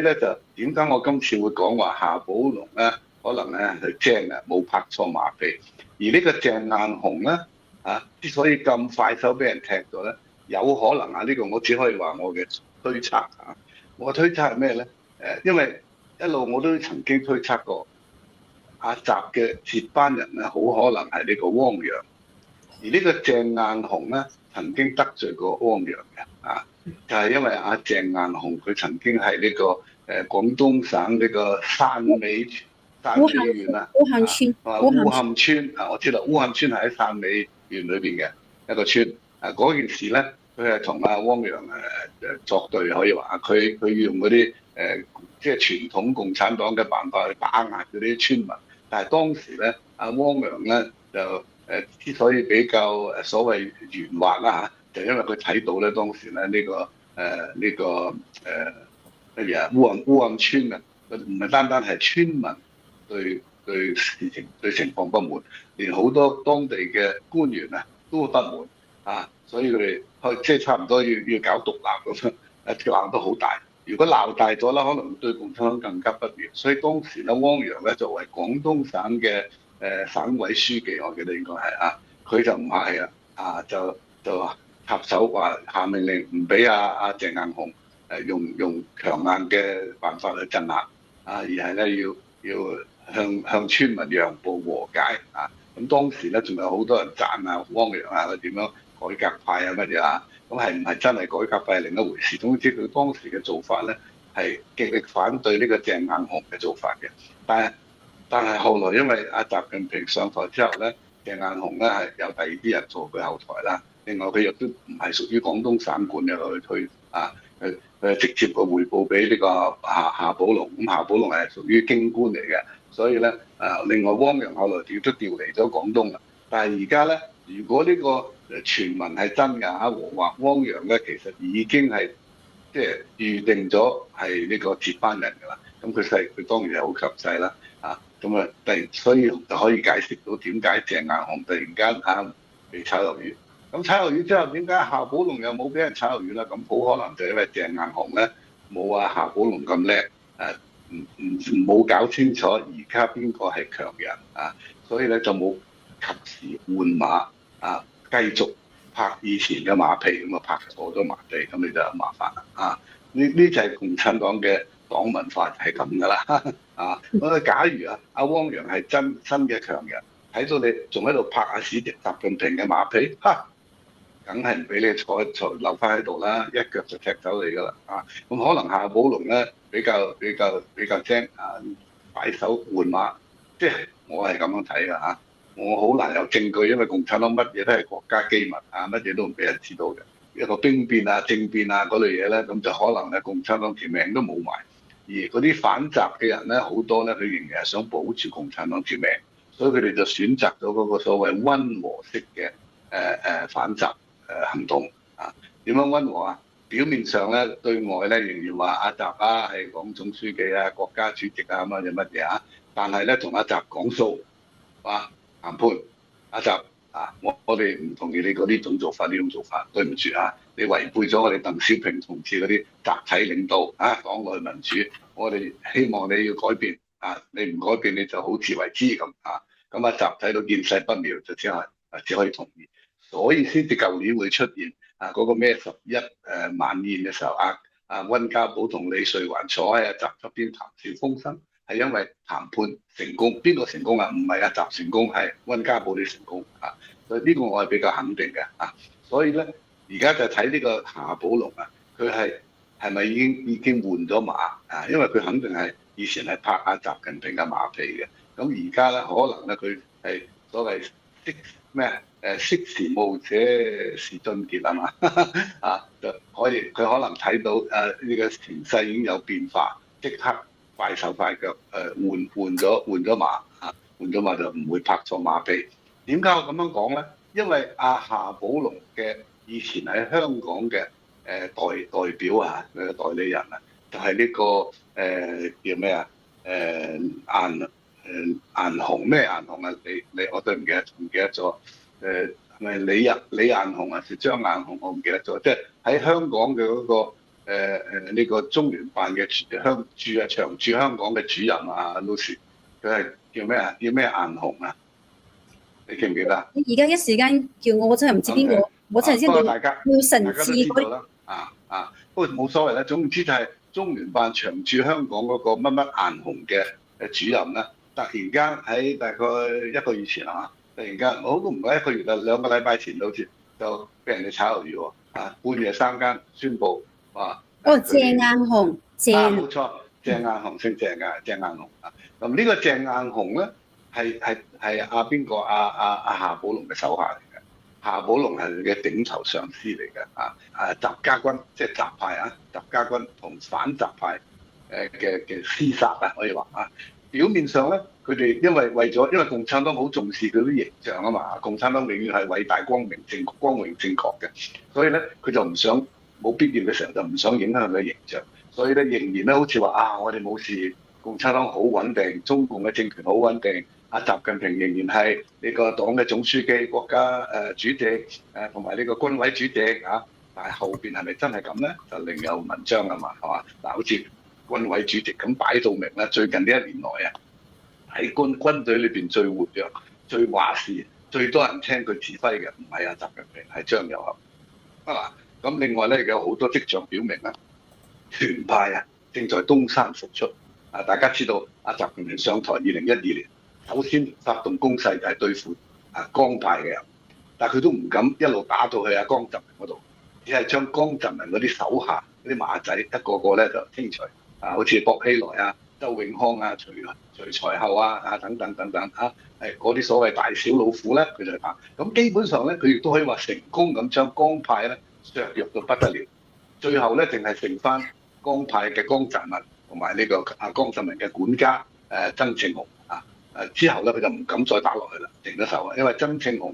咧就點解我今次會講話夏寶龍咧，可能咧係精啊，冇拍錯馬屁。而呢個鄭雁雄咧之所以咁快手俾人踢咗咧，有可能呢個我只可以話我嘅推測啊。我嘅推測係咩咧？因為一路我都曾經推測過阿習嘅接班人咧，好可能係呢個汪洋。而呢個鄭雁雄咧，曾經得罪過汪洋嘅就係因為阿鄭雁雄佢曾經係呢個廣東省呢個汕尾縣烏坎村我知道烏坎村係喺汕尾縣裏邊嘅一個村嗰件事咧，佢係同阿汪洋作對，可以話佢用嗰啲即係傳統共產黨嘅辦法去打壓嗰啲村民，但係當時咧阿汪洋咧就之所以比較所謂圓滑啦就因為佢睇到咧當時咧呢個乜嘢烏坎村唔係單單係村民對事情對情況不滿，連好多當地嘅官員都不滿所以佢哋即係差唔多要搞獨立咁樣，鬧得好大。如果鬧大咗啦，可能對共產黨更加不妙。所以當時咧，汪洋咧作為廣東省嘅省委書記，我記得應該係佢就唔係就插手話下命令唔俾阿鄭雁雄用強硬嘅辦法去鎮壓而係咧要向村民讓步和解咁當時咧仲有好多人讚汪洋佢點樣改革派乜嘢咁係唔係真係改革派係另一回事。總之佢當時嘅做法咧係極力反對呢個鄭雁雄嘅做法嘅，但係後來因為阿習近平上台之後咧，鄭雁雄咧係有第二啲人做佢後台啦。另外佢亦都唔係屬於廣東省管嘅去推佢直接個彙報俾呢個夏寶龍。咁夏寶龍係屬於京官嚟嘅，所以咧另外汪洋後來亦都調離咗廣東啦。但係而家咧，如果呢個傳聞係真嘅話汪洋咧其實已經係即係預定咗係呢個接班人㗎啦。咁佢當然係好強勢啦所以就可以解釋到點解鄭雁雄突然間被炒魷魚。咁炒魷魚之後，點解夏寶龍又冇俾人炒魷魚啦？咁好可能就因為鄭雁雄咧冇夏寶龍咁叻冇搞清楚而家邊個係強人所以咧就冇及時換馬繼續拍以前嘅馬屁，咁拍錯咗馬屁，咁你就有麻煩啦呢就係共產黨嘅黨文化係咁噶啦假如阿汪洋係真嘅強人，睇到你仲喺度拍習近平嘅馬屁梗係唔俾你坐留翻喺度啦，一腳就踢走你噶啦咁可能夏寶龍咧比較精擺手換馬，即係我係咁樣睇噶我好難有證據，因為共產黨乜嘢都係國家機密乜嘢都唔俾人知道嘅。一個兵變政變嗰類嘢咧，咁就可能咧共產黨條命都冇埋。而嗰啲反習嘅人咧，好多咧佢仍然係想保住共產黨條命，所以佢哋就選擇咗嗰個所謂溫和式嘅反習行動點樣溫和表面上咧對外咧仍然話阿習係黨總書記國家主席乜嘢但係咧同阿習講數談判阿習我哋唔同意你嗰啲種做法，呢種做法對唔住你違背咗我哋鄧小平同志嗰啲集體領導黨內民主，我哋希望你要改變你唔改變你就好自為之咁咁阿習睇到見勢不妙，就只可以同意，所以先至舊年會出現嗰個咩11晚宴嘅時候溫家寶同李瑞環坐喺阿習側邊談笑風生，係因為談判成功。邊個成功唔係阿習成功，係溫家寶你成功所以呢個我係比較肯定嘅所以咧而家就睇呢個夏寶龍佢係咪已經換咗馬因為佢肯定係以前係拍阿習近平嘅馬屁嘅。咁而家咧可能咧佢係所謂識時務者是俊傑就佢可能睇到呢個情勢已經有變化，即刻快手快腳換咗馬換咗馬就唔會拍錯馬屁。點解我咁樣講咧？因為夏寶龍嘅以前喺香港嘅代表代理人就係呢個叫咩雁雄咩雁雄你我都唔記得咗係咪李雁雄是張雁雄我唔記得咗，即係喺香港嘅嗰個呢個中聯辦嘅長駐香港嘅主任啊，老師，佢係叫咩啊？叫咩顏紅啊？你記唔記得啊？你而家一時間叫我真係唔知邊個， Okay. 我真係先到大家都廖承志知道啦。不過冇所謂啦。總之就係中聯辦長駐香港嗰個乜乜顏紅嘅主任啦，突然間喺大概一個月前啊，突然間我都唔係一個月啦，2個禮拜前好似就俾人哋炒魷魚喎。半夜3更宣布話鄭雁雄，冇錯，鄭雁雄姓鄭嘅，鄭雁雄啊。咁呢個鄭雁雄咧係阿邊個？阿夏寶龍嘅手下嚟嘅。夏寶龍係佢嘅頂頭上司嚟嘅。習家軍即係習派啊，習家軍同反習派嘅廝殺啊，可以話啊。表面上咧，佢哋因為共產黨好重視佢啲形象啊嘛，共產黨永遠係偉大光榮正確嘅，所以咧佢就唔想冇必要嘅時候就唔想影響佢嘅形象，所以咧仍然咧好似話我哋冇事，共產黨好穩定，中共嘅政權好穩定，習近平仍然係呢個黨嘅總書記、國家主席同埋呢個軍委主席啊，但係後邊係咪真係咁咧？就另有文章啊嘛，係嘛？嗱，好似軍委主席咁擺到明啦，最近呢1年內啊，喺軍隊裏邊最活躍、最話事、最多人聽佢指揮嘅，唔係習近平，係張又俠啊。咁另外咧，有好多跡象表明啦，團派正在東山復出。大家知道習近平上台2012年，首先發動攻勢就係對付江派嘅人，但係佢都唔敢一路打到去江澤民嗰度，只係將江澤民嗰啲手下嗰啲馬仔一個個咧就清除。好似薄熙來周永康徐才厚等等嗰啲所謂大小老虎咧，佢就打。咁基本上咧，佢亦都可以話成功咁將江派咧削弱到不得了。最後咧，淨係剩翻江派嘅江澤民同埋呢個江澤民嘅管家曾慶紅之後咧，佢就唔敢再打落去啦，停咗手啊。因為曾慶紅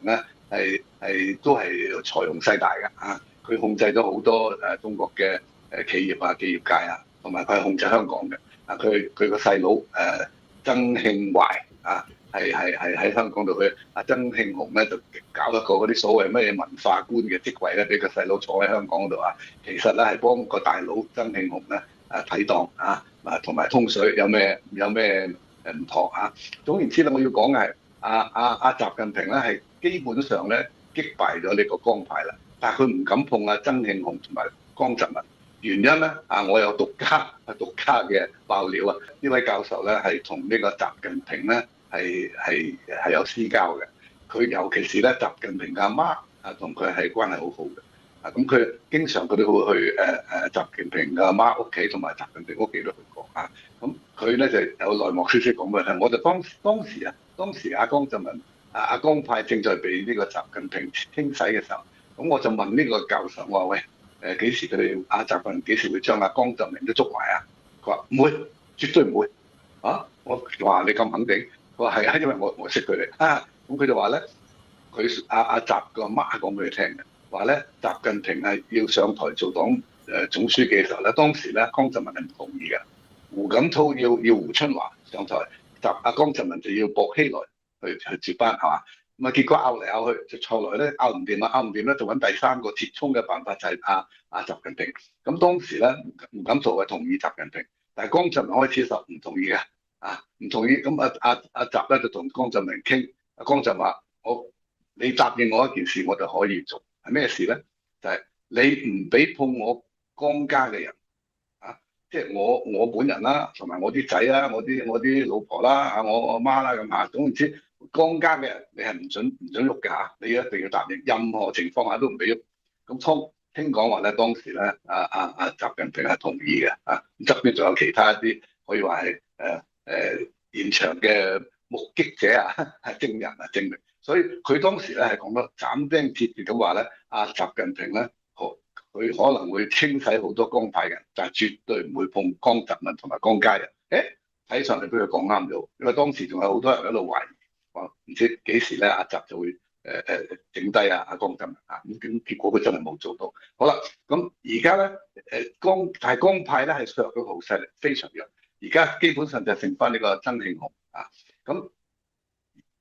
咧係都係財雄勢大嘅佢控制咗好多中國嘅企業企業界同埋佢係控制香港嘅。佢個細佬曾慶懷係喺香港度，佢曾慶紅咧就搞一個嗰啲所謂咩文化官嘅職位咧，俾個細佬坐喺香港嗰度其實咧係幫個大佬曾慶紅咧睇檔同埋通水，有咩唔妥總言之咧，我要講嘅係習近平咧係基本上咧擊敗咗呢個江派啦，但係佢唔敢碰曾慶紅同埋江澤民。原因咧我有獨家嘅爆料呢位教授咧係同呢個習近平咧係有私交嘅。佢尤其是咧習近平嘅阿媽同佢係關係好好嘅。咁佢經常佢都會去習近平嘅阿媽屋企同埋習近平屋企都去過咁佢咧就有內幕消息講俾我聽。我就當時江澤民江派正在被呢個習近平清洗嘅時候，咁我就問呢個教授，我話喂，幾時佢哋習近平幾時會將江澤民都捉埋佢話唔會，絕對唔會我話你咁肯定？佢話係因為我識佢哋咁佢就話咧，佢習個阿媽講俾佢聽嘅，話咧習近平係要上台做黨總書記嘅時候咧，當時咧江澤民係唔同意嘅。胡錦濤要胡春華上台，江澤民就要薄熙來去接班係嘛？咁結果拗嚟拗去，就後來咧拗唔掂就揾第三個折衷嘅辦法，就係習近平。咁當時咧胡錦濤係同意習近平，但係江澤民開始就唔同意嘅唔同意。咁習咧就同江澤民傾，江澤民話你答應我一件事，我就可以做。係咩事咧？就係你唔俾碰我江家嘅人即係我本人啦，同埋我啲仔啦，我啲老婆啦我阿媽啦咁總言之，江家嘅人你係唔准喐嘅你一定要答應，任何情況下都唔俾喐。咁聽講話咧，當時咧習近平係同意嘅側邊仲有其他一啲可以話係現場嘅目擊者證人證明，所以佢當時咧係講得斬釘截鐵咁話咧，習近平咧佢可能會清洗好多江派人，但係絕對唔會碰江澤民同埋江家人。睇上嚟俾佢講啱咗，因為當時仲有好多人喺度懷疑，話唔知幾時咧習就會整低江澤民咁結果佢真係冇做到。好啦，咁而家咧但係江派咧係削弱到好犀利，非常弱。而家基本上就剩翻呢個曾慶紅咁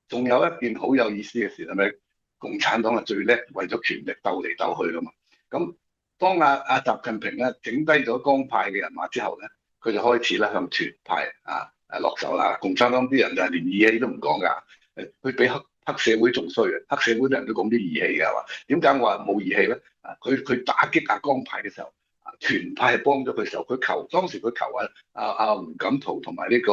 仲有一件好有意思嘅事係咪？共產黨係最叻為咗權力鬥嚟鬥去㗎嘛。咁當阿習近平咧整低咗江派嘅人馬之後咧，佢就開始咧向團派落手啦。共產黨啲人就係連義氣都唔講㗎，佢比黑社會仲衰嘅，黑社會啲人都講啲義氣㗎，係嘛？點解我話冇義氣咧？佢打擊阿江派嘅時候，團派係幫咗佢嘅時候，當時佢求胡錦濤同埋呢個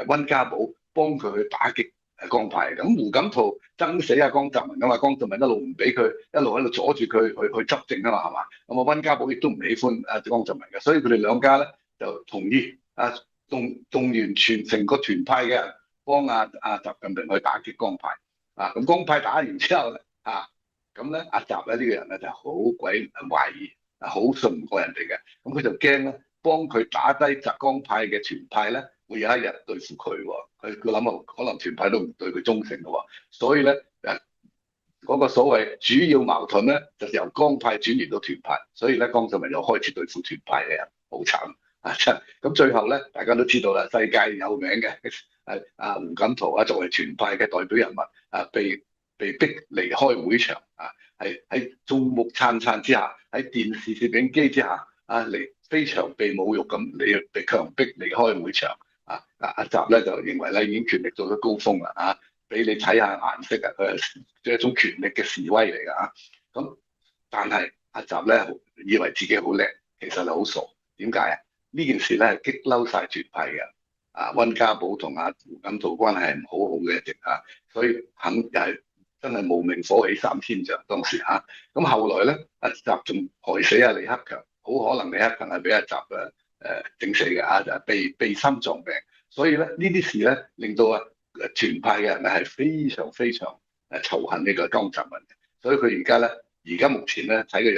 溫家寶幫佢去打擊江派。咁胡錦濤憎死阿江澤民啊嘛，江澤民一路唔俾佢，一路喺度阻住佢去執政啊嘛，係嘛？咁溫家寶亦都唔喜歡江澤民嘅，所以佢哋兩家咧就同意動員成個團派嘅人幫阿習近平去打擊江派。咁江派打完之後咧咁咧阿習咧呢個人咧就好鬼懷疑，好信唔過人哋嘅，咁佢就驚咧幫佢打低浙江派嘅團派咧，會有一日對付佢喎。佢諗可能團派都唔對佢忠誠嘅喎，所以咧嗰個所謂主要矛盾咧，就由江派轉移到團派，所以咧江澤民又開始對付團派嘅人，好慘真。咁最後咧，大家都知道啦，世界有名嘅胡錦濤作為團派嘅代表人物被逼離開會場喺眾目燦燦之下，喺電視攝影機之下非常被侮辱咁，被強迫離開會場。阿習咧就認為咧已經權力到咗高峰啦俾你睇下顏色佢係一種權力嘅示威嚟㗎咁但係阿習咧以為自己好叻，其實係好傻。點解呢件事咧係激嬲晒團派嘅。溫家寶同胡錦濤關係係唔好好嘅一直所以又係真係無名火起三千丈當時咁後來咧，阿習仲害死李克強，好可能李克強係俾阿習整死嘅就係被心臟病。所以咧呢啲事咧令到團派嘅人咧係非常非常仇恨呢個江澤民嘅。所以佢而家目前咧睇佢。